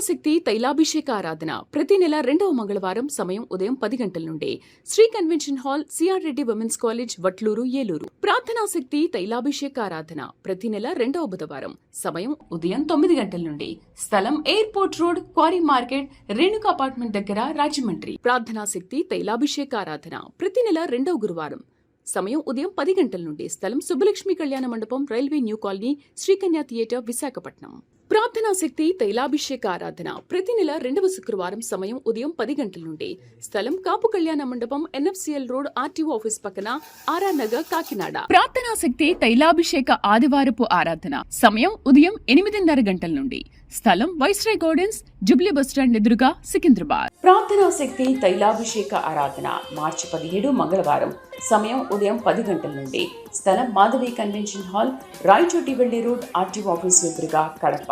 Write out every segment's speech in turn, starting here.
శక్తి తైలాభిషేక ఆరాధన ప్రతి నెల 2వ మంగళవారం సమయం ఉదయం 10 గంటల నుండి Sri convention hall CR Reddy women's college Vatluru Eluru. ప్రార్థనా శక్తి తైలాభిషేక ఆరాధన ప్రతి నెల 2వ బుధవారం సమయం ఉదయం 9 గంటల నుండి స్థలం airport road, quarry market, Renuka apartment దగ్గర, రాజమండ్రి. ప్రార్థనా శక్తి తైలాభిషేక ఆరాధన ప్రతి నెల 2వ గురువారం సమయం ఉదయం 10 గంటల నుండి స్థలం సుబ్బలక్ష్మి కళ్యాణ మండపం, railway new colony, Srikanya theatre, Visakhapatnam. ప్రార్థనా శక్తి తైలాభిషేక ఆరాధన ప్రతి నెల 2వ శుక్రవారం సమయం ఉదయం 10 గంటల నుండి స్థలం కాపు కళ్యాణ మండపం, ఎన్ఎఫ్సిఎల్ రోడ్, ఆర్టీఓ ఆఫీస్ పక్కన, ఆర్ఆర్ నగర్, కాకినాడ. ప్రార్థనా శక్తి తైలాభిషేక ఆదివారపు ఆరాధన సమయం ఉదయం 8:30 గంటల నుండి స్థలం వైస్రాయ్ గార్డెన్స్, జుబ్లీ బస్టాండ్ ఎదురుగా, సికింద్రాబాద్. ప్రార్థనా శక్తి తైలాభిషేక ఆరాధన మార్చి 17 మంగళవారం సమయం ఉదయం 10 గంటల నుండి స్థలం మాధవి కన్వెన్షన్ హాల్, రాయచోటి వెళ్లి రోడ్, ఆర్టీఓ ఆఫీస్ ఎదురుగా, కడప.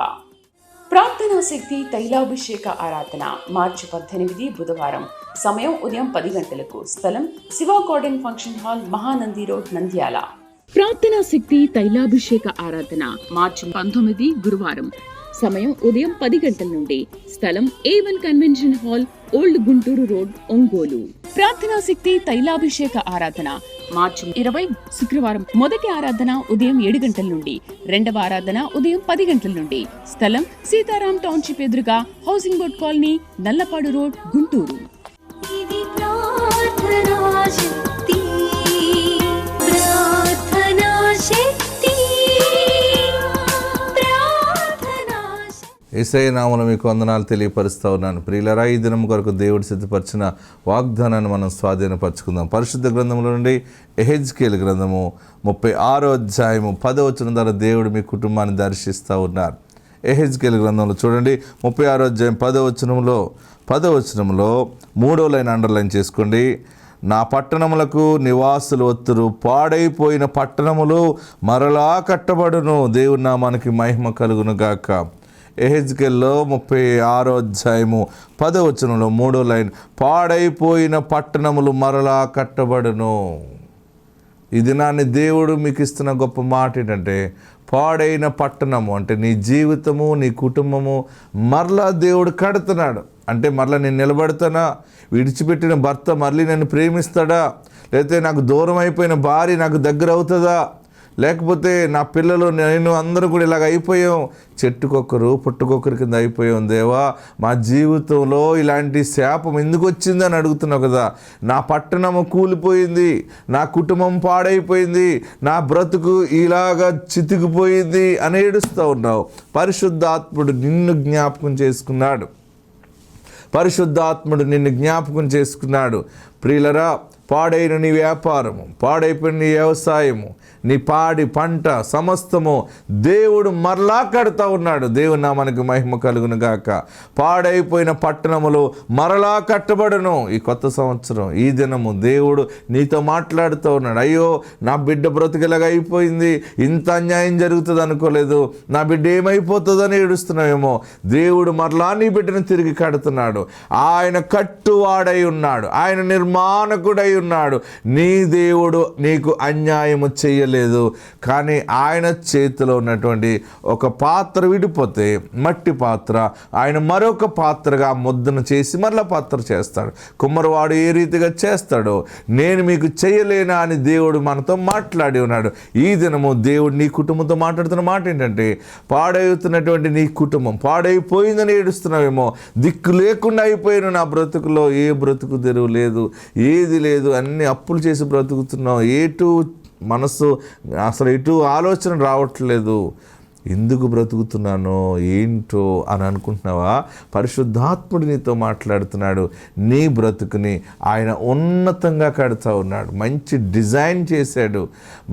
ప్రార్థనా శక్తి తైలాభిషేక ఆరాధన మార్చి 18 బుధవారం సమయం ఉదయం 10 గంటలకు స్థలం Shiva garden function hall, Mahanandi road, Nandyal. ప్రార్థనా శక్తి తైలాభిషేక ఆరాధన మార్చి 19 గురువారం సమయం ఉదయం 10 గంటల నుండి స్థలం A1 convention hall, old Guntur road, Ongole. ప్రార్థనా శక్తి తైలాభిషేక ఆరాధన మార్చి 20 శుక్రవారం మొదటి ఆరాధన ఉదయం 7 గంటల నుండి, రెండవ ఆరాధన ఉదయం 10 గంటల నుండి స్థలం సీతారాం టౌన్షిప్ ఎదురుగా, housing board colony, Nallapadu road, Guntur. Yesayya నామమున మీకు వందనాలు తెలియపరుస్తూ ఉన్నాను. ప్రియులారా, ఈ దినం కొరకు దేవుడు సిద్ధపరిచిన వాగ్దానాన్ని మనం స్వాధీనపరచుకుందాం. పరిశుద్ధ గ్రంథంలో నుండి యెహెజ్కేలు గ్రంథము 36వ అధ్యాయము 10వ వచనం ద్వారా దేవుడు మీ కుటుంబాన్ని దర్శిస్తూ ఉన్నారు. యెహెజ్కేలు గ్రంథంలో చూడండి, 36వ అధ్యాయం 10వ వచనంలో 3వ లైన్ అండర్లైన్ చేసుకోండి. నా పట్టణములకు నివాసులు వత్తురు, పాడైపోయిన పట్టణములు మరలా కట్టబడును. దేవుని నామానికి మహిమ కలుగును గాక. యెహెజ్కేల్లో 36వ అధ్యాయము 10వ వచనంలో 3వ లైన్, పాడైపోయిన పట్టణములు మరలా కట్టబడును. ఈ దినాన్ని దేవుడు మీకు ఇస్తున్న గొప్ప మాట ఏంటంటే, పాడైన పట్టణము అంటే నీ జీవితము, నీ కుటుంబము మరలా దేవుడు కడుతున్నాడు. అంటే మరలా నేను నిలబడతానా? విడిచిపెట్టిన భర్త మళ్ళీ నన్ను ప్రేమిస్తాడా? లేకపోతే నాకు దూరం అయిపోయిన భార్య నాకు దగ్గర అవుతుందా? లేకపోతే నా పిల్లలు, నేను అందరూ కూడా ఇలాగ అయిపోయాం, చెట్టుకొక్కరు పుట్టుకొక్కరి కింద అయిపోయాం. దేవా, మా జీవితంలో ఇలాంటి శాపం ఎందుకు వచ్చిందని అడుగుతున్నావు కదా. నా పట్టణము కూలిపోయింది, నా కుటుంబం పాడైపోయింది, నా బ్రతుకు ఇలాగా చితికిపోయింది అని ఏడుస్తూ ఉన్నావు. పరిశుద్ధాత్ముడు నిన్ను జ్ఞాపకం చేసుకున్నాడు. ప్రియులరా, పాడైన నీ వ్యాపారము, పాడైపోయిన నీ వ్యవసాయము, నీ పాడి పంట సమస్తము దేవుడు మరలా కడతా ఉన్నాడు. దేవుని నామానికి మహిమ కలుగును గాక. పాడైపోయిన పట్టణములు మరలా కట్టబడును. ఈ కొత్త సంవత్సరం, ఈ దినము దేవుడు నీతో మాట్లాడుతూ ఉన్నాడు. అయ్యో, నా బిడ్డ బ్రతికిలాగా అయిపోయింది, ఇంత అన్యాయం జరుగుతుంది అనుకోలేదు, నా బిడ్డ ఏమైపోతుందని ఏడుస్తున్నావేమో. దేవుడు మరలా నీ బిడ్డను తిరిగి కడుతున్నాడు. ఆయన కట్టువాడై ఉన్నాడు, ఆయన నిర్మాణకుడై ఉన్నాడు. నీ దేవుడు నీకు అన్యాయము చేయలేదు. కానీ ఆయన చేతిలో ఉన్నటువంటి ఒక పాత్ర విడిపోతే, మట్టి పాత్ర, ఆయన మరొక పాత్రగా ముద్దను చేసి మరలా పాత్ర చేస్తాడు. కుమ్మరివాడు ఏ రీతిగా చేస్తాడో నేను మీకు చేయలేనా అని దేవుడు మనతో మాట్లాడి ఉన్నాడు. ఈ దినము దేవుడు నీ కుటుంబంతో మాట్లాడుతున్న మాట ఏంటంటే, పాడవుతున్నటువంటి నీ కుటుంబం పాడైపోయిందని ఏడుస్తున్నావేమో. దిక్కు లేకుండా అయిపోయిన నా బ్రతుకులో ఏ బ్రతుకు తెరువు లేదు, ఏది లేదు, అన్ని అప్పులు చేసి బ్రతుకుతున్నావు. ఎటు మనసు అసలు ఎటు ఆలోచన రావట్లేదు, ఎందుకు బ్రతుకుతున్నానో ఏంటో అని అనుకుంటున్నావా? పరిశుద్ధాత్ముడు నీతో మాట్లాడుతున్నాడు. నీ బ్రతుకుని ఆయన ఉన్నతంగా కడుతూ ఉన్నాడు. మంచి డిజైన్ చేశాడు.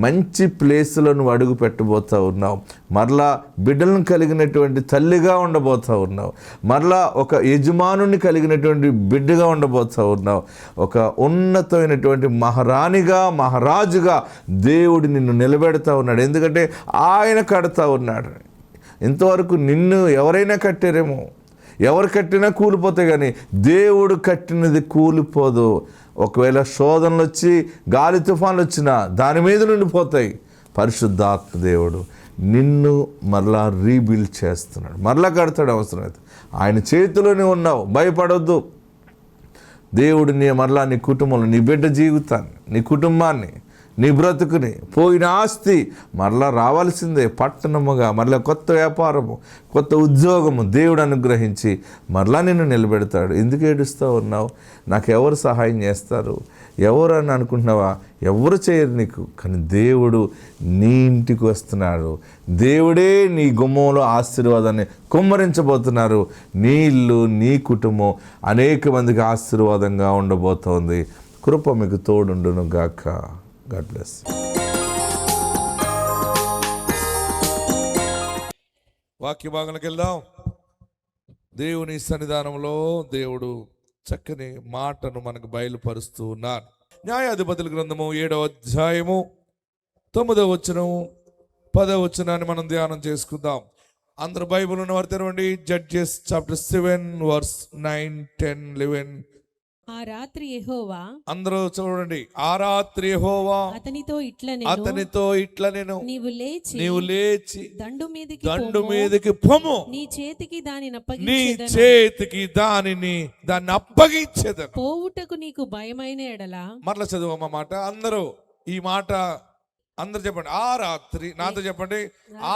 మంచి ప్లేస్లో నువ్వు అడుగు పెట్టబోతూ ఉన్నావు. మరలా బిడ్డలను కలిగినటువంటి తల్లిగా ఉండబోతూ ఉన్నావు. మరలా ఒక యజమానుని కలిగినటువంటి బిడ్డగా ఉండబోతూ ఉన్నావు. ఒక ఉన్నతమైనటువంటి మహారాణిగా, మహారాజుగా దేవుడు నిన్ను నిలబెడతా ఉన్నాడు. ఎందుకంటే ఆయన కడతా ఉన్నాడు. ఇంతవరకు నిన్ను ఎవరైనా కట్టారేమో, ఎవరు కట్టినా కూలిపోతాయి, కానీ దేవుడు కట్టినది కూలిపోదు. ఒకవేళ శోధనలు వచ్చి, గాలి తుఫాన్లు వచ్చినా దాని మీద నుండి పోతాయి. పరిశుద్ధాత్మ దేవుడు నిన్ను మరలా రీబిల్డ్ చేస్తున్నాడు, మరలా కడతాడు అవసరమైతే. ఆయన చేతిలోనే ఉన్నావు, భయపడొద్దు. దేవుడు మరలా నీ కుటుంబంలో, నీ బిడ్డ జీవితాన్ని, నీ కుటుంబాన్ని, నీ బ్రతుకుని, పోయిన ఆస్తి మరలా రావాల్సిందే. పట్టణముగా మరలా కొత్త వ్యాపారము, కొత్త ఉద్యోగము దేవుడు అనుగ్రహించి మరలా నిన్ను నిలబెడతాడు. ఎందుకు ఏడుస్తూ ఉన్నావు? నాకు ఎవరు సహాయం చేస్తారు, ఎవరు అని అనుకుంటున్నావా? ఎవరు చేయరు నీకు. కానీ దేవుడు నీ ఇంటికి వస్తున్నాడు. దేవుడే నీ గుమ్మంలో ఆశీర్వాదాన్ని కుమ్మరించబోతున్నారు. నీ ఇల్లు, నీ కుటుంబం అనేక మందికి ఆశీర్వాదంగా ఉండబోతోంది. కృప మీకు తోడుండును గాక. God bless. వాక్య భాగంలోకి వెళ్దాం. దేవుని సన్నిధానంలో దేవుడు చక్కని మాటను మనకు బయలుపరుస్తూ ఉన్నారు. న్యాయాధిపతుల గ్రంథము 7వ అధ్యాయము 9వ వచనము 10వ వచనాన్ని మనం ధ్యానం చేసుకుందాం. అందరూ బైబిల్ ఉన్నవారు తెరవండి. Judges chapter 7 verse 9, 10, 11. ఆ రాత్రి యెహోవా, అందరూ చూడండి, ఆ రాత్రి యెహోవా అతనితో ఇట్లా నేను నీవు లేచి దండు దండు మీదకి పొమ్ము, నీ చేతికి దానిని అప్పగించేదను. పోవుటకు నీకు భయమైన ఎడల. మరలా చదువమ్మ మాట. అందరూ ఈ మాట అందరూ చెప్పండి. ఆ రాత్రి, నాతో చెప్పండి.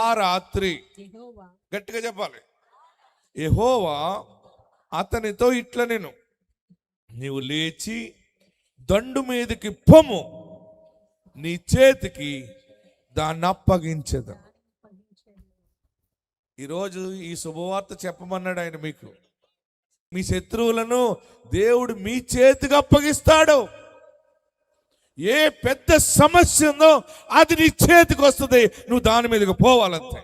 ఆ రాత్రి యెహోవా, గట్టిగా చెప్పాలి. యెహోవా అతనితో ఇట్లా నేను, నీవు లేచి దండు మీదకి పొమ్ము, నీ చేతికి దాన్ని అప్పగించదు. ఈరోజు ఈ శుభవార్త చెప్పమన్నాడు ఆయన మీకు. మీ శత్రువులను దేవుడు మీ చేతికి అప్పగిస్తాడు. ఏ పెద్ద సమస్య ఉందో అది నీ చేతికి వస్తుంది, నువ్వు దాని మీదకి పోవాలంతే.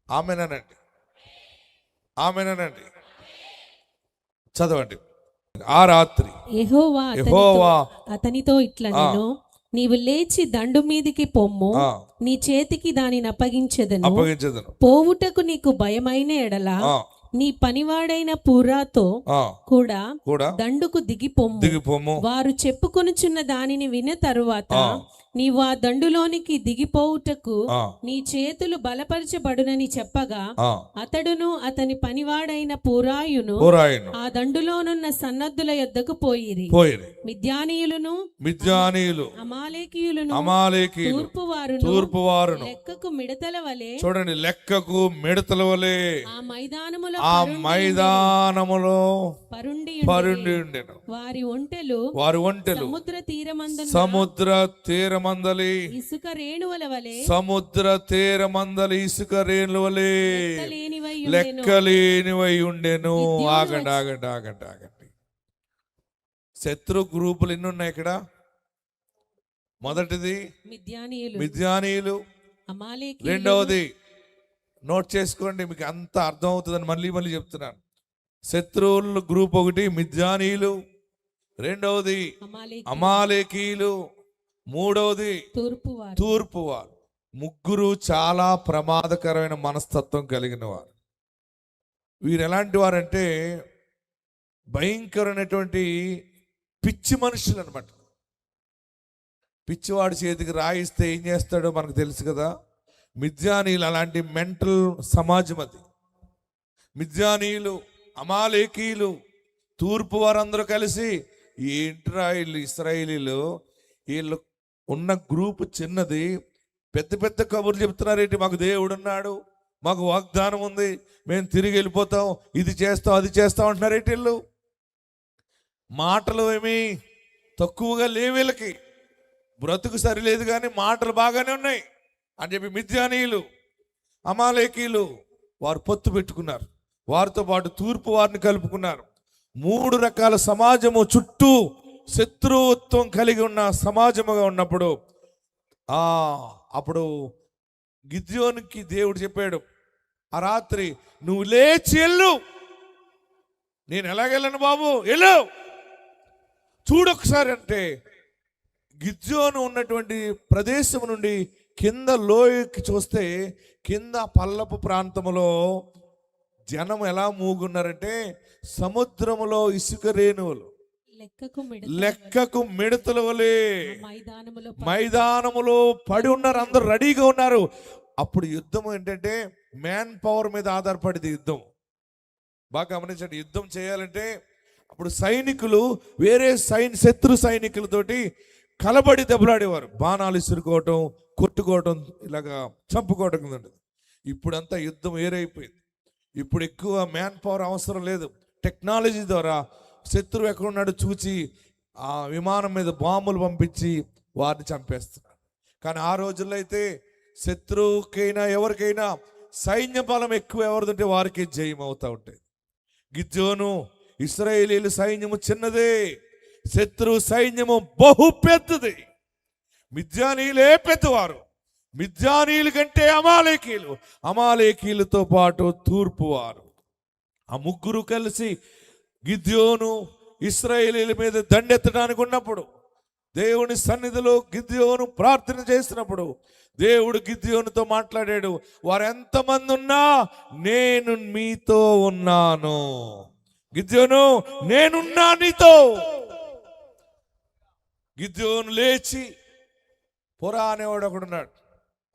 ఆమెనండి, ఆమెనండి. చదవండి. ఆ రాత్రి యెహోవా అతనితో ఇట్లా నేను, నీవు లేచి దండు మీదికి పొమ్ము, నీ చేతికి దానిని అప్పగించెదను. పోవుటకు నీకు భయమైన ఎడల నీ పనివాడైన పూరాతో కూడా దండుకు దిగిపొమ్ము. వారు చెప్పుకొనుచున్న దానిని విన్న తరువాత నీవు ఆ దండులోనికి దిగిపోవుటకు నీ చేతులు బలపరచబడునని చెప్పగా, అతడును అతని పనివాడైన పూరాయును ఆ దండులోనున్న సన్నద్ధుల యొద్దకు పోయిరి. మిద్యానీయులను అమాలేకీయులను తూర్పువారును లెక్కకు మిడతల వలె, చూడండి, లెక్కకు మిడతల వలె ఆ మైదానములో పరుండి ఉండెను. వారి ఒంటెలు సముద్ర తీరమందలి ఇసుక రేణువుల వలె, ఇసుక రేణుల వలె లెక్కలేనివై ఉండెను. ఆగండి. శత్రు గ్రూపులు ఎన్ని ఉన్నాయి ఇక్కడ? మొదటిది మిద్యానీయులు, రెండవది నోట్ చేసుకోండి, మీకు అంత అర్థం అవుతుందని మళ్ళీ చెప్తున్నాను. శత్రువుల గ్రూప్ ఒకటి మిద్యానీయులు, రెండవది అమాలేకీయులు, మూడవది తూర్పువారు. ముగ్గురు చాలా ప్రమాదకరమైన మనస్తత్వం కలిగిన వారు. వీరు ఎలాంటి వారంటే భయంకరమైనటువంటి పిచ్చి మనుషులు అనమాట. పిచ్చివాడి చేతికి రాయిస్తే ఏం చేస్తాడో మనకు తెలుసు కదా. మిద్యానీయులు అలాంటి మెంటల్ సమాజం అది. మిద్యానీయులు, అమాలేకీయులు, తూర్పు వారందరూ కలిసి, ఏంట్రా వీళ్ళు ఇశ్రాయేలీలు, వీళ్ళు ఉన్న గ్రూప్ చిన్నది, పెద్ద పెద్ద కబుర్లు చెప్తున్నారేంటి, మాకు దేవుడు ఉన్నాడు, మాకు వాగ్దానం ఉంది, మేము తిరిగి వెళ్ళిపోతాం, ఇది చేస్తాం అది చేస్తాం అంటున్నారేంటి. వీళ్ళు మాటలు ఏమీ తక్కువగా లేవు, వీళ్ళకి బ్రతుకు సరిలేదు కానీ మాటలు బాగానే ఉన్నాయి అని చెప్పి మిద్యానీయులు, అమాలేకీయులు వారు పొత్తు పెట్టుకున్నారు. వారితో పాటు తూర్పు వారిని కలుపుకున్నారు. 3 రకాల సమాజము చుట్టూ శత్రుత్వం కలిగి ఉన్న సమాజముగా ఉన్నప్పుడు అప్పుడు గిద్యోనికి దేవుడు చెప్పాడు, ఆ రాత్రి నువ్వు లేచి వెళ్ళు. నేను ఎలాగెళ్ళను బాబు, వెళ్ళు చూడొకసారి అంటే, గిద్యోను ఉన్నటువంటి ప్రదేశం నుండి కింద లోయకి చూస్తే కింద పల్లపు ప్రాంతంలో జనం ఎలా మూగున్నారంటే సముద్రములో ఇసుక రేణువులు లెక్కకు మిడతల వలె మైదానములో మైదానములో పడి ఉన్నారు, అందరు రెడీగా ఉన్నారు. అప్పుడు యుద్ధం ఏంటంటే మ్యాన్ పవర్ మీద ఆధారపడింది యుద్ధం. బాగా గమనించండి, యుద్ధం చేయాలంటే అప్పుడు సైనికులు వేరే శత్రు సైనికులతోటి కలబడి దెబ్బలాడేవారు. బాణాలు ఇసురుకోవటం, కొట్టుకోవటం, ఇలాగా చంపుకోవటం ఉండదు. ఇప్పుడంతా యుద్ధం వేరైపోయింది. ఇప్పుడు ఎక్కువ మ్యాన్ పవర్ అవసరం లేదు. టెక్నాలజీ ద్వారా శత్రువు ఎక్కడున్నాడో చూసి ఆ విమానం మీద బాంబులు పంపించి వారిని చంపేస్తున్నారు. కానీ ఆ రోజుల్లో అయితే శత్రువుకైనా ఎవరికైనా సైన్య బలం ఎక్కువ ఎవరిదంటే వారికి జయం అవుతూ ఉంటాయి. గిద్యోను ఇశ్రాయేలీయుల సైన్యము చిన్నదే, శత్రు సైన్యము బహు పెద్దది. మిద్యానీయులే పెద్దవారు, మిద్యానీయుల కంటే అమాలేకీయులు, అమాలేకీయులతో పాటు తూర్పు వారు. ఆ ముగ్గురు కలిసి గిద్యోను ఇశ్రాయేలీయుల మీద దండెత్తడానికి ఉన్నప్పుడు, దేవుని సన్నిధిలో గిద్యోను ప్రార్థన చేసినప్పుడు దేవుడు గిద్యోనుతో మాట్లాడాడు. వారు ఎంతమంది ఉన్నా నేను మీతో ఉన్నాను. గిద్యోను, నేనున్నా నీతో. గిద్యోను లేచి పురా అనేవాడు ఒకడున్నాడు,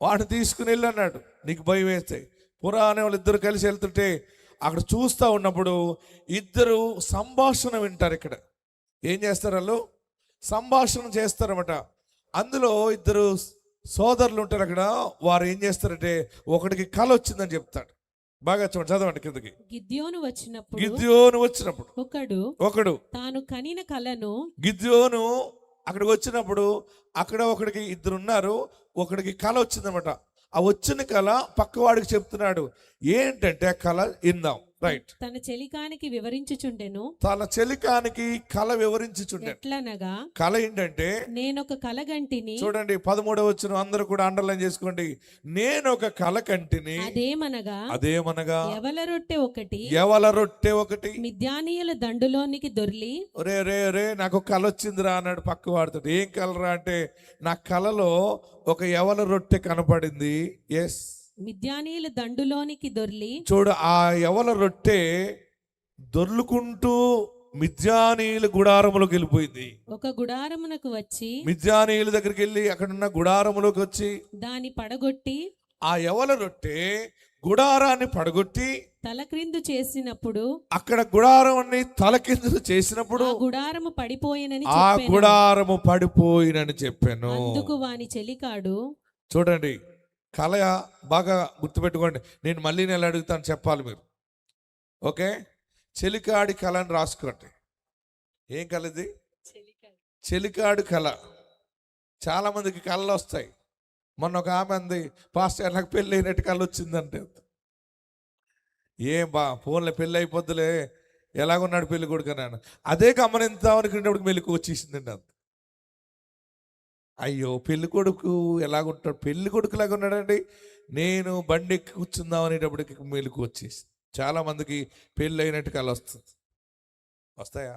వాడిని తీసుకుని వెళ్ళన్నాడు. నీకు భయం వేస్తే పురా అనేవాళ్ళు ఇద్దరు కలిసి వెళ్తుంటే అక్కడ చూస్తూ ఉన్నప్పుడు ఇద్దరు సంభాషణ వింటారు. ఇక్కడ ఏం చేస్తారు, వాళ్ళు సంభాషణ చేస్తారన్నమాట. అందులో ఇద్దరు సోదరులు ఉంటారు. అక్కడ వారు ఏం చేస్తారంటే ఒకడికి కల వచ్చిందని చెప్తాడు. బాగా చూడండి, చదవండి కిందకి. గిద్యోను వచ్చినప్పుడు ఒకడు తాను కనిన కలను, గిద్యోను అక్కడికి వచ్చినప్పుడు అక్కడ ఒకడికి ఇద్దరు ఉన్నారు, ఒకడికి కల వచ్చిందన్నమాట. ఆ వచ్చిన కళ పక్కవాడికి చెప్తున్నాడు. ఏంటంటే ఆ కళ ఇందాం. రైట్. తన చెలికానికి వివరించుచుండెను. తన చెలికానికి కళ వివరించుచుండెను. ఎట్లనగా కళ ఏంటంటే, నేనొక కలగంటిని. చూడండి 13వ వచనం అందరూ కూడా అండర్లైన్ చేసుకోండి. నేను ఒక కళ కంటిని. అదేమనగా యవల రొట్టె ఒకటి మిద్యానీయుల దండులోనికి దొర్లి. రే నాకు కళ వచ్చిందిరా అన్నాడు పక్క వాడుతాడు. ఏం కలరా అంటే, నా కళలో ఒక యవల రొట్టె కనపడింది. ఎస్, మిద్యానీయుల దండులోనికి దొర్లి. చూడు, ఆ యవల రొట్టె దొర్లుకుంటూ మిద్యానీయుల గుడారములోకి వెళ్ళిపోయింది. ఒక గుడారమునకు వచ్చి, మిద్యానీయుల దగ్గరికి వెళ్ళి అక్కడున్న గుడారములోకి వచ్చి దాన్ని పడగొట్టి, ఆ యవల రొట్టె గుడారాన్ని పడగొట్టి తలక్రిందు చేసినప్పుడు, అక్కడ గుడారాన్ని తలకిందులు చేసినప్పుడు గుడారము పడిపోయినని చెప్పాను. అందుకు వాని చెలికాడు. చూడండి, కళ బాగా గుర్తుపెట్టుకోండి. నేను మళ్ళీ నెల అడుగుతాను, చెప్పాలి మీరు. ఓకే, చెలికాడి కళ అని రాసుకోండి. ఏం కళ ఇది? చెలికాడు కళ. చాలా మందికి కళలు వస్తాయి. మొన్న ఒక ఆమె అంది, పాస్టర్ నాకు పెళ్ళి అయినట్టు కళ వచ్చిందంటే. ఏం ఫోన్లో పెళ్ళి అయిపోద్దులే, ఎలాగున్నాడు పెళ్ళి కొడుకు అన్నాను. అదే గమనిద్దాం అనుకునేటప్పుడు మెలకు వచ్చేసిందండి. అంత అయ్యో, పెళ్లి కొడుకు ఎలాగుంటాడు, పెళ్లి కొడుకు లాగా ఉన్నాడండి. నేను బండి ఎక్కి కూర్చుందాం అనేటప్పటికి మెలకు వచ్చేసి. చాలా మందికి పెళ్ళి అయినట్టు కళ వస్తుంది. వస్తాయా?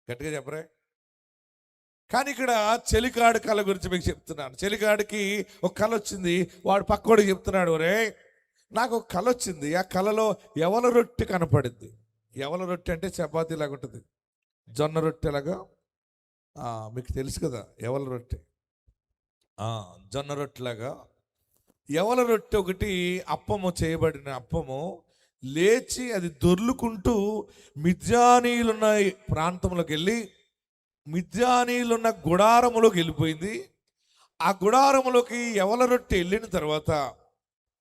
గట్టిగా చెప్పరే. కానీ ఇక్కడ చెలికాడు కళ గురించి మీకు చెప్తున్నాను. చెలికాడికి ఒక కళ వచ్చింది. వాడు పక్కోడికి చెప్తున్నాడు, రే నాకు ఒక కళ వచ్చింది. ఆ కళలో యవల రొట్టె కనపడింది. యవల రొట్టె అంటే చపాతీ లాగా ఉంటుంది, జొన్న రొట్టెలాగా. మీకు తెలుసు కదా యవల రొట్టె, జొన్న రొట్టెలాగా. యవల రొట్టె ఒకటి అప్పము, చేయబడిన అప్పము లేచి అది దొర్లుకుంటూ మిద్యానీయులున్న ప్రాంతంలోకి వెళ్ళి మిద్యానీయులున్న గుడారములోకి వెళ్ళిపోయింది. ఆ గుడారములోకి యవల రొట్టె వెళ్ళిన తర్వాత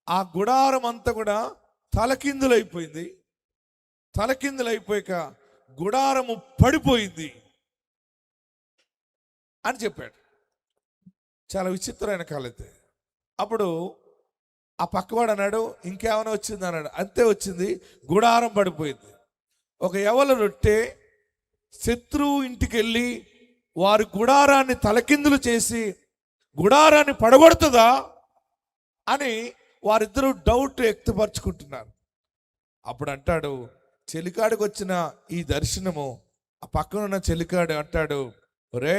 ఆ గుడారం అంతా కూడా తలకిందులైపోయింది. తలకిందులైపోయాక గుడారము పడిపోయింది అని చెప్పాడు. చాలా విచిత్రమైన కాలైతే. అప్పుడు ఆ పక్కవాడు అన్నాడు, ఇంకేమైనా వచ్చింది అన్నాడు. అంతే వచ్చింది, గుడారం పడిపోయింది. ఒక యవల రొట్టె శత్రువు ఇంటికి వెళ్ళి వారి గుడారాన్ని తలకిందులు చేసి గుడారాన్ని పడగొడుతుందా అని వారిద్దరూ డౌట్ వ్యక్తపరుచుకుంటున్నారు. అప్పుడు అంటాడు, చెలికాడికి వచ్చిన ఈ దర్శనము, ఆ పక్కన ఉన్న చెలికాడు అంటాడు, రే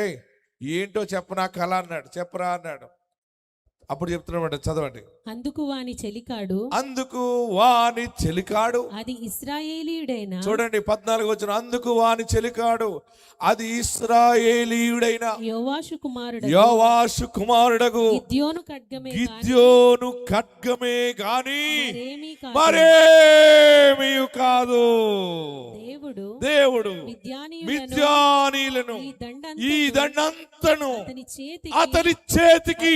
ఏంటో చెప్పనా కళ అన్నాడు. చెప్పరా అన్నాడు. అప్పుడు చెప్తున్నమాట, చదవండి. అందుకు వాని చెలికాడు, అందుకు వాని చెలికాడు. అది ఇశ్రాయేలీయుడైన, చూడండి 14 వచ్చిన, అందుకు వాని చెలికాడు అది ఇశ్రాయేలీయుడైన యోవాషు కుమారుడగు గిద్యోను ఖడ్గమే గాని మరేమీ కాదు. దేవుడు మిద్యానీయులను ఈ దండంతను అతని చేతికి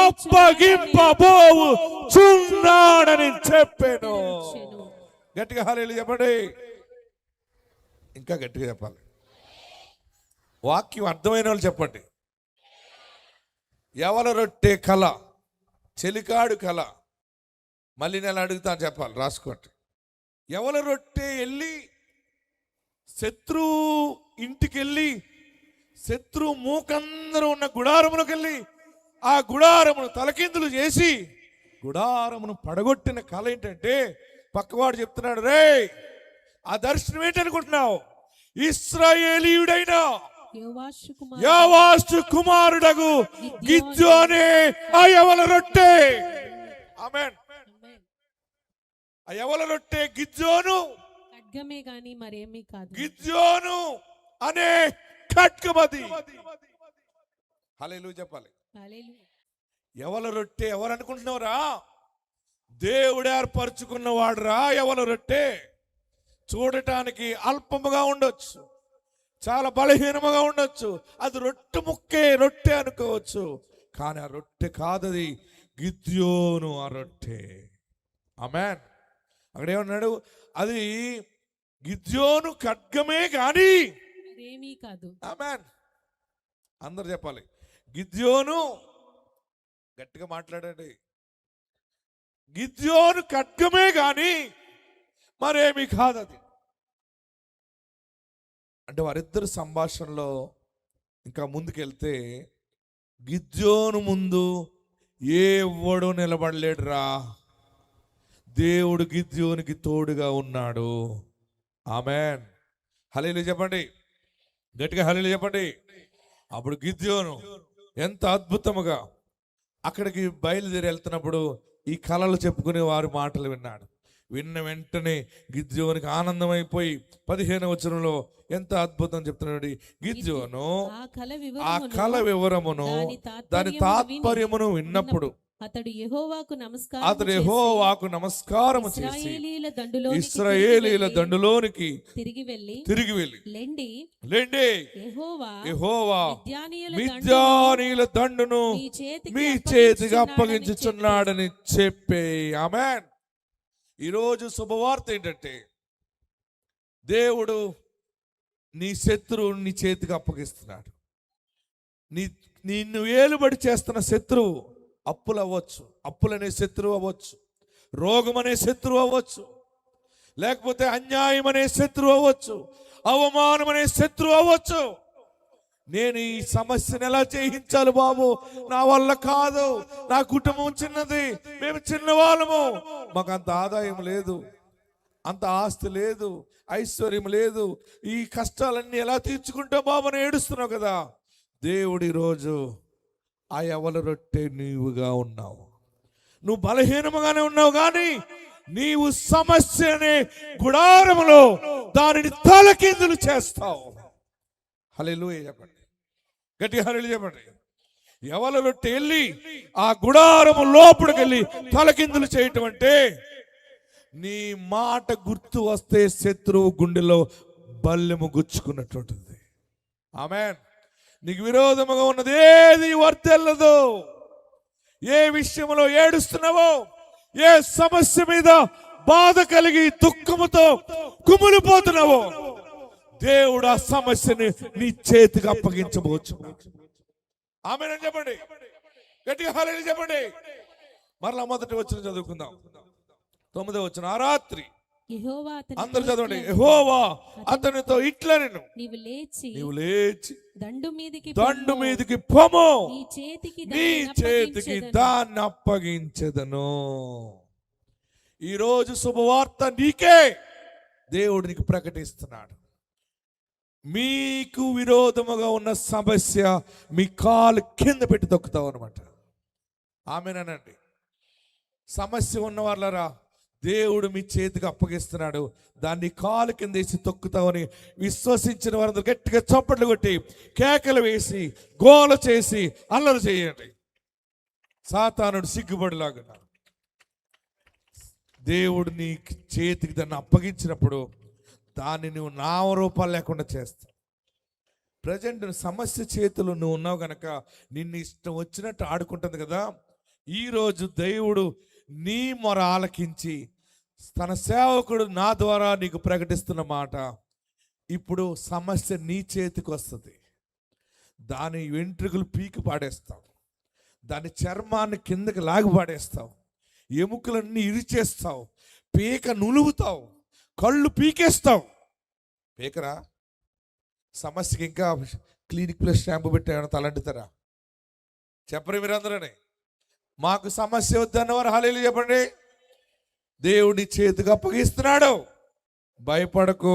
అప్పగింపబోవు చున్నాడని చెప్పాను. గట్టిగా హల్లెలూయా చెప్పండి. ఇంకా గట్టిగా చెప్పాలి. వాక్యం అర్థమైన వాళ్ళు చెప్పండి. ఎవల రొట్టె కళ, చెలికాడు కళ. మళ్ళీ నేను అడుగుతాను, చెప్పాలి, రాసుకోండి. ఎవల రొట్టె వెళ్ళి శత్రు ఇంటికి వెళ్ళి శత్రు మూకందరూ ఉన్న గుడారములకు వెళ్ళి ఆ గుడారమును తలకిందులు చేసి గుడారమును పడగొట్టిన కళ ఏంటంటే, పక్కవాడు చెప్తున్నాడు, రే ఆ దర్శనం ఏంటనుకుంటున్నావు? ఇశ్రాయేలీయుడైన యోవాషు కుమారుడగు గిద్యోనే ఆ యవల రొట్టె. ఆమేన్. ఆ యవల రొట్టె గిద్యోను ఖడ్గమే గాని మరేమీ కాదు. గిద్యోను అనే ఖడ్గమది. హల్లెలూయా చెప్పాలి. యవల రొట్టె ఎవరు అనుకుంటున్నావురా? దేవుడు ఏర్పరచుకున్నవాడు రా యవల రొట్టె. చూడటానికి అల్పముగా ఉండొచ్చు, చాలా బలహీనముగా ఉండొచ్చు, అది రొట్టె అనుకోవచ్చు, కానీ ఆ రొట్టె కాదది, గిద్యోను ఆ రొట్టె. ఆమేన్. అక్కడ ఏమన్నాడు? అది గిద్యోను ఖడ్గమే గాని మరేమీ కాదు. ఆమేన్. అందరు చెప్పాలి. గిద్యోను, గట్టిగా మాట్లాడండి. గిద్యోను ఖడ్గమే గాని మరేమీ కాదది. అంటే వారిద్దరు సంభాషణలో ఇంకా ముందుకెళ్తే, గిద్యోను ముందు ఎవడు నిలబడలేడురా, దేవుడు గిద్యోనికి తోడుగా ఉన్నాడు. ఆమేన్. హల్లెలూయా చెప్పండి. గట్టిగా హల్లెలూయా చెప్పండి. అప్పుడు గిద్యోను ఎంత అద్భుతముగా అక్కడికి బయలుదేరి వెళ్తున్నప్పుడు ఈ కళలు చెప్పుకునే వారి మాటలు విన్నాడు. విన్న వెంటనే గిద్యోనికి ఆనందమైపోయి 15వ వచనంలో ఎంత అద్భుతం చెప్తున్నాడు. గిద్యోను ఆ కళ వివరమును దాని తాత్పర్యమును విన్నప్పుడు అతడు యెహోవాకు నమస్కారం చేసి ఇశ్రాయేలీయుల దండులోనికి తిరిగి వెళ్ళి లెండి యెహోవా మిద్యానీయుల దండును మీ చేతికి అప్పగించుచున్నాడని చెప్పే. ఆమేన్. ఈరోజు శుభవార్త ఏంటంటే, దేవుడు నీ శత్రువు నీ చేతికి అప్పగిస్తున్నాడు. నిన్ను ఏలుబడి చేస్తున్న శత్రువు అప్పులు అవ్వచ్చు, అప్పులనే శత్రువు అవ్వచ్చు, రోగం అనే శత్రువు అవ్వచ్చు, లేకపోతే అన్యాయం అనే శత్రువు అవ్వచ్చు, అవమానం అనే శత్రువు అవ్వచ్చు. నేను ఈ సమస్యను ఎలా జయించాలి బాబు? నా వల్ల కాదు, నా కుటుంబం చిన్నది, మేము చిన్నవాళ్ళము, మాకు అంత ఆదాయం లేదు, అంత ఆస్తి లేదు, ఐశ్వర్యం లేదు, ఈ కష్టాలన్నీ ఎలా తీర్చుకుంటావు బాబు అని ఏడుస్తున్నావు కదా. దేవుడు ఈరోజు ఆ యవల రొట్టె నీవుగా ఉన్నావు. నువ్వు బలహీనముగానే ఉన్నావు, కానీ నీవు సమస్య అనే గుడారములో దానిని తలకిందులు చేస్తావు. హల్లెలూయా చెప్పండి. గట్టిగా హల్లెలూయా చెప్పండి. యవల రొట్టె వెళ్ళి ఆ గుడారము లోపలికి వెళ్ళి తలకిందులు చేయటం అంటే, నీ మాట గుర్తు వస్తే శత్రువు గుండెలో బల్లెము గుచ్చుకున్నట్టుంటుంది. ఆమేన్. నీకు విరోధముగా ఉన్నది ఏది వర్తెల్లదు. ఏ విషయంలో ఏడుస్తున్నావో, ఏ సమస్య మీద బాధ కలిగి దుఃఖముతో కుమిలిపోతున్నావో, దేవుడు ఆ సమస్యని నీ చేతికి అప్పగించబోచు. ఆమేన్ అని చెప్పండి. గట్టిగా హల్లెలూయా చెప్పండి. మరలా మొదటి వచనం చదువుకుందాం. 9వ వచనం. ఆ రాత్రి అందరూ చదవండి. యెహోవా అతనితో ఇట్లా, నీవు లేచి దండు మీదికి పొమ్ము, నీ చేతికి దాన్ని అప్పగించెదను. ఈరోజు శుభవార్త నీకే దేవుడు నీకు ప్రకటిస్తున్నాడు. మీకు విరోధముగా ఉన్న సమస్య మీ కాలు కింద పెట్టి తొక్కుతావు అనమాట. ఆమెనండి. సమస్య ఉన్న వాళ్ళరా, దేవుడు మీ చేతికి అప్పగిస్తున్నాడు, దాన్ని కాలు కింద వేసి తొక్కుతామని విశ్వసించిన వారందరూ గట్టిగా చప్పట్లు కొట్టి కేకలు వేసి గోల చేసి అల్లరి చేయండి. సాతానుడు సిగ్గుపడిలాగా దేవుడు నీ చేతికి దాన్ని అప్పగించినప్పుడు దాన్ని నువ్వు నామరూపాలు లేకుండా చేస్తావు. ప్రజెంట్ సమస్య చేతులు నువ్వు ఉన్నావు కనుక నిన్ను ఇష్టం వచ్చినట్టు ఆడుకుంటుంది కదా. ఈరోజు దేవుడు నీ మొర ఆలకించి తన సేవకుడు నా ద్వారా నీకు ప్రకటిస్తున్న మాట, ఇప్పుడు సమస్య నీ చేతికి వస్తుంది. దాని వెంట్రుకలు పీకి పాడేస్తావు, దాని చర్మాన్ని కిందకి లాగి పాడేస్తావు, ఎముకలన్నీ ఇరిచేస్తావు, పీక నులుగుతావు, కళ్ళు పీకేస్తావు. పీకరా సమస్యకి ఇంకా క్లినిక్ ప్లస్ షాంపూ పెట్టామని తలంటుతారా? చెప్పరు మీరందరనే. మాకు సమస్య వద్దన్నవారు హల్లెలూయా చెప్పండి. దేవుడి చేతికి అప్పగిస్తున్నాడు, భయపడకు.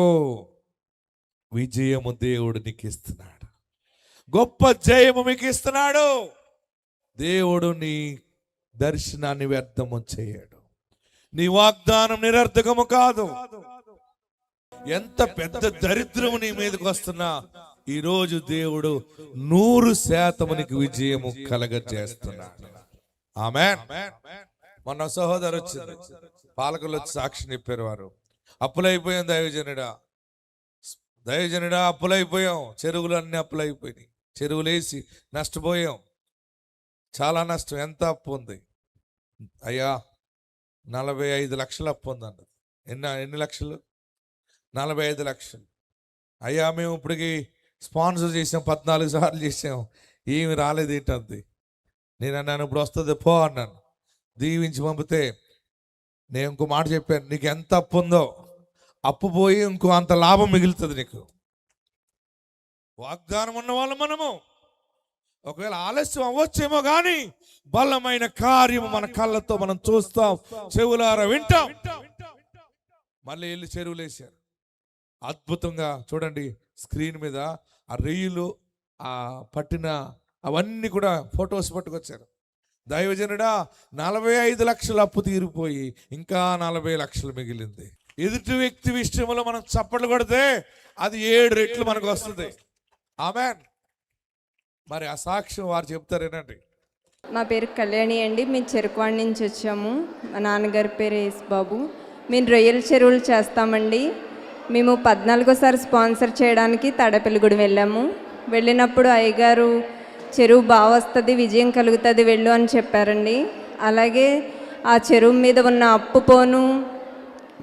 విజయము దేవుడు నీకు ఇస్తున్నాడు, గొప్ప జయము మీకు ఇస్తున్నాడు. దేవుడు నీ దర్శనాన్ని వ్యర్థము చేయడు, నీ వాగ్దానం నిరర్థకము కాదు. ఎంత పెద్ద దరిద్రము నీ మీదకి వస్తున్నా ఈరోజు దేవుడు 100% నీకు విజయము కలగజేస్తున్నాడు. ఆమేన్. మొన్న సహోదరు వచ్చింది, పాలకులు వచ్చి సాక్షి చెప్పారు. వారు అప్పులైపోయాం దైవజనుడా అప్పులైపోయాం, చెరువులు అన్ని అప్పులైపోయినాయి, చెరువులేసి నష్టపోయాం, చాలా నష్టం. ఎంత అప్పు ఉంది అయ్యా? 45 లక్షలు అప్పు ఉందన్నది. ఎన్ని లక్షలు? 45 లక్షలు. అయ్యా మేము ఇప్పటికి స్పాన్సర్ చేసాం, 14 సార్లు చేసాం, ఏమి రాలేదు ఏంటంది. నేను అన్నాను ఇప్పుడు వస్తుంది పో అన్నాను, దీవించి పంపితే నేను ఇంకో మాట చెప్పాను, నీకు ఎంత అప్పు ఉందో అప్పు పోయి ఇంకో అంత లాభం మిగులుతుంది నీకు. వాగ్దానం ఉన్న వాళ్ళు మనము. ఒకవేళ ఆలస్యం అవ్వచ్చేమో కానీ బలమైన కార్యము మన కళ్ళతో మనం చూస్తాం, చెవులారా వింటాం. మళ్ళీ వెళ్ళి చెరువులు వేశారు. అద్భుతంగా చూడండి స్క్రీన్ మీద ఆ రెయ్యులు, ఆ పట్టిన అవన్నీ కూడా ఫొటోస్ పట్టుకొచ్చారు. దైవజనుడా 45 లక్షల అప్పు తీరిపోయి ఇంకా 40 లక్షలు మిగిలింది. ఎదుటి వ్యక్తి విషయంలో మనం చప్పట్లు కొడితే అది 7 రెట్లు మనకు వస్తుంది. ఆమేన్. మరి ఆ సాక్ష్యం వారు చెప్తారేనండి. మా పేరు కళ్యాణి అండి, మేము చెరుకువాడి నుంచి వచ్చాము. మా నాన్నగారి పేరు యేసుబాబు. మేము రొయ్యల చెరువులు చేస్తామండి. మేము 14సారి స్పాన్సర్ చేయడానికి తాడేపల్లిగూడెం వెళ్ళాము. వెళ్ళినప్పుడు అయ్యగారు చెరువు బాగా వస్తుంది, విజయం కలుగుతుంది, వెళ్ళు అని చెప్పారండి. అలాగే ఆ చెరువు మీద ఉన్న అప్పు పోను,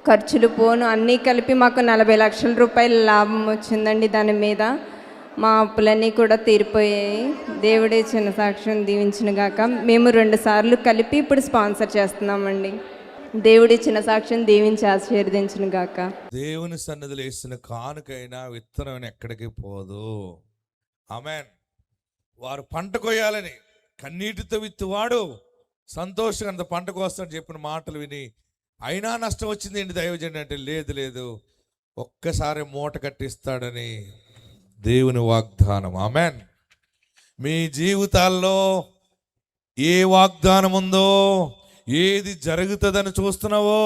ఖర్చులు పోను అన్నీ కలిపి మాకు 40 లక్షల రూపాయల లాభం వచ్చిందండి. దాని మీద మా అప్పులన్నీ కూడా తీరిపోయాయి. దేవుడే చిన్న సాక్ష్యం దీవించిన గాక. మేము 2 సార్లు కలిపి ఇప్పుడు స్పాన్సర్ చేస్తున్నామండి. దేవుడి చిన్న సాక్ష్యం దీవించి ఆశీర్వదించిన గాక. దేవుని సన్నిధిలో వేసిన కానుకైనా విత్తనం ఎక్కడికి పోదు. ఆమేన్. వారు పంట కొయ్యాలని కన్నీటితో విత్తువాడు సంతోషంగా అంత పంట కోస్తాడని చెప్పిన మాటలు విని అయినా నష్టం వచ్చింది ఏంటి దైవజనుడు అంటే, లేదు ఒక్కసారి మూట కట్టిస్తాడని దేవుని వాగ్దానం. ఆమేన్. మీ జీవితాల్లో ఏ వాగ్దానం ఉందో, ఏది జరుగుతుందని చూస్తున్నావో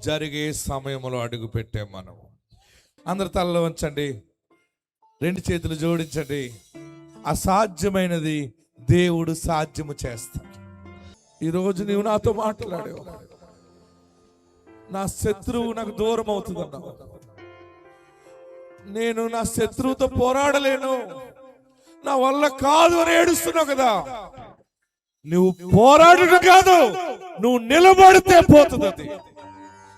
జరిగే సమయంలో అడుగు పెట్టాం మనం. అందరి తలలో ఉంచండి, 2 చేతులు జోడించండి. అసాధ్యమైనది దేవుడు సాధ్యము చేస్తాడు. ఈరోజు నీవు నాతో మాట్లాడావు, నా శత్రువు నాకు దూరం అవుతుందన్నావు. నేను నా శత్రువుతో పోరాడలేను, నా వల్ల కాదు అని ఏడుస్తున్నావు కదా. నువ్వు పోరాడటం కాదు, నువ్వు నిలబడితే పోతుంది అది.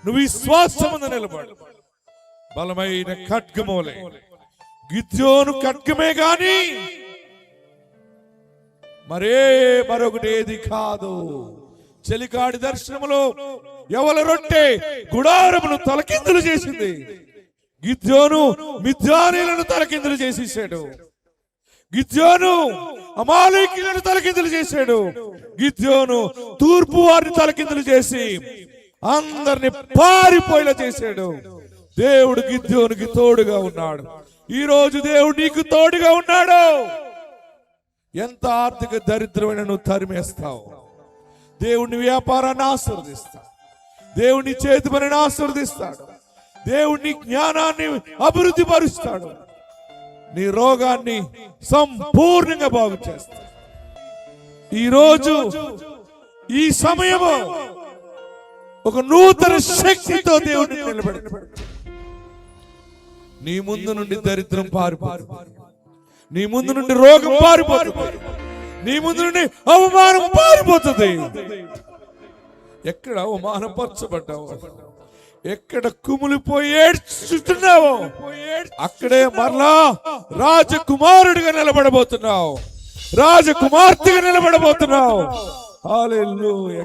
నువ్వు విశ్వాసం ముందు నిలబడు. బలమైన ఖడ్గమోలే గిద్యోను ఖడ్గమే గాని మరొకటి ఏది కాదు. చెలికాడి దర్శనములో ఎవల రొట్టె గుడారమును తలకిందులు చేసింది. గిద్యోను మిద్యానీలను తలకిందులు చేసేసాడు. గిద్యోను అమాలేకీయులను తలకిందులు చేశాడు. గిద్యోను తూర్పు వారిని తలకిందులు చేసి అందరిని పారిపోయేలా చేశాడు. దేవుడు గిద్యోనుకి తోడుగా ఉన్నాడు. ఈ రోజు దేవుడు నీకు తోడుగా ఉన్నాడు. ఎంత ఆర్థిక దరిద్రమైన నువ్వు తరిమేస్తావు, దేవుని వ్యాపారాన్ని ఆశీర్వదిస్తాడు. దేవుని చేతి పనిని ఆశీర్వదిస్తాడు. దేవుని జ్ఞానాన్ని అభివృద్ధి పరుస్తాడు. నీ రోగాన్ని సంపూర్ణంగా బాగు చేస్తాడు. ఈరోజు ఈ సమయము ఒక నూతన శక్తితో దేవుని నిలబెడతాడు. నీ ముందు నుండి దరిద్రం పారిపోతుంది. నీ ముందు నుండి రోగం పారిపోతుంది. నీ ముందు నుండి అవమానం పారిపోతుంది. ఎక్కడ అవమానపరచబడ్డావు, ఎక్కడ కుమిలిపోయి ఏడ్చుతున్నావో అక్కడే మరలా రాజకుమారుడిగా నిలబడబోతున్నావు, రాజకుమార్తెగా నిలబడబోతున్నావు. హల్లెలూయా.